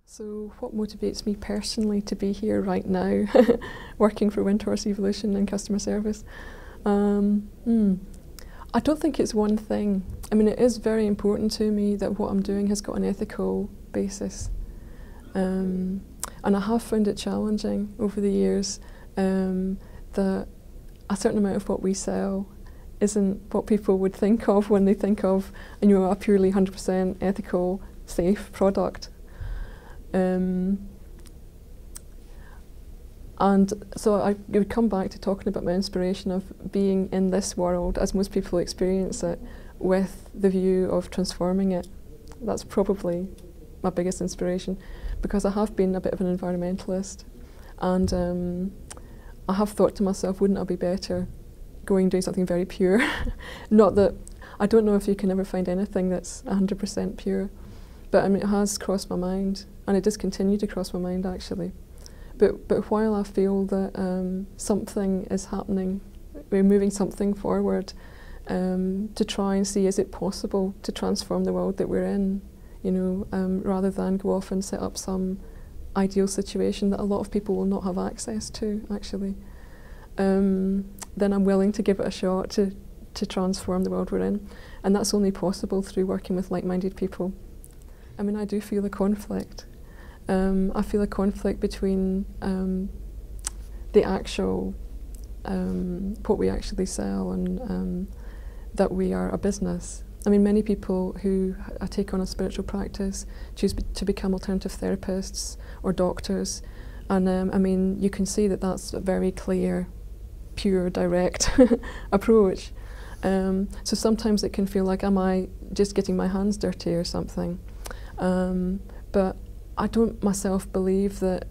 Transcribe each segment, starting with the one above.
So what motivates me personally to be here right now, working for Windhorse Evolution in customer service? I don't think it's one thing. I mean, it is very important to me that what I'm doing has got an ethical basis. And I have found it challenging over the years that a certain amount of what we sell isn't what people would think of when they think of a purely 100% ethical, safe product. And so I would come back to talking about my inspiration of being in this world, as most people experience it, with the view of transforming it. That's probably my biggest inspiration, because I have been a bit of an environmentalist, and I have thought to myself, wouldn't it be better doing something very pure? Not that, I don't know if you can ever find anything that's 100% pure, but I mean, it has crossed my mind, and it does continue to cross my mind actually. But while I feel that something is happening, we're moving something forward to try and see, is it possible to transform the world that we're in, rather than go off and set up some ideal situation that a lot of people will not have access to actually, then I'm willing to give it a shot to transform the world we're in. And that's only possible through working with like-minded people. I mean, I do feel a conflict. I feel a conflict between the actual, what we actually sell, and that we are a business. I mean, many people who take on a spiritual practice choose to become alternative therapists or doctors, and I mean, you can see that that's a very clear, pure, direct approach. So sometimes it can feel like, am I just getting my hands dirty or something? But I don't myself believe that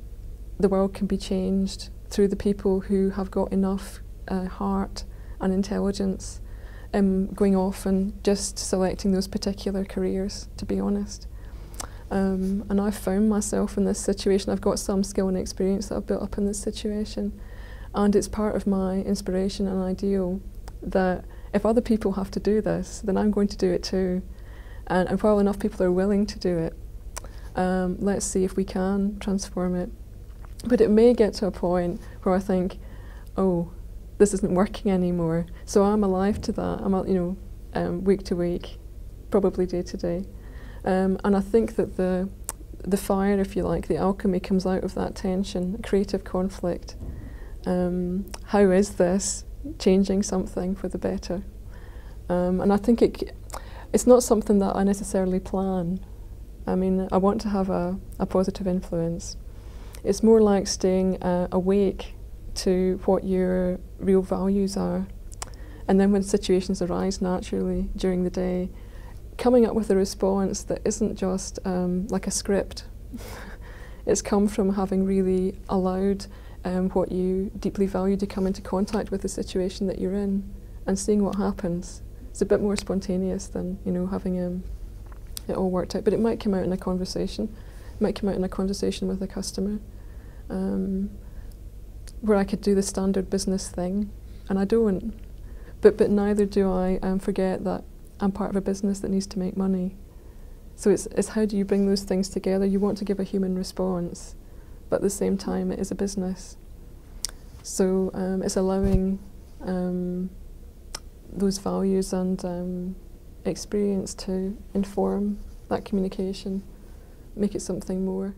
the world can be changed through the people who have got enough heart and intelligence going off and just selecting those particular careers, to be honest. And I've found myself in this situation. I've got some skill and experience that I've built up in this situation, and it's part of my inspiration and ideal that if other people have to do this, then I'm going to do it too. And while enough people are willing to do it, let's see if we can transform it. But it may get to a point where I think, oh, this isn't working anymore. So I'm alive to that. I'm week to week, probably day to day. And I think that the fire, if you like, the alchemy comes out of that tension, creative conflict. How is this changing something for the better? And I think it's not something that I necessarily plan. I mean, I want to have a positive influence. It's more like staying awake to what your real values are. And then when situations arise naturally during the day, coming up with a response that isn't just like a script. It's come from having really allowed what you deeply value to come into contact with the situation that you're in and seeing what happens. It's a bit more spontaneous than, having it all worked out. But it might come out in a conversation. It might come out in a conversation with a customer, where I could do the standard business thing, and I don't. But neither do I forget that I'm part of a business that needs to make money. So it's how do you bring those things together? You want to give a human response, but at the same time it is a business. So it's allowing those values and experience to inform that communication, make it something more.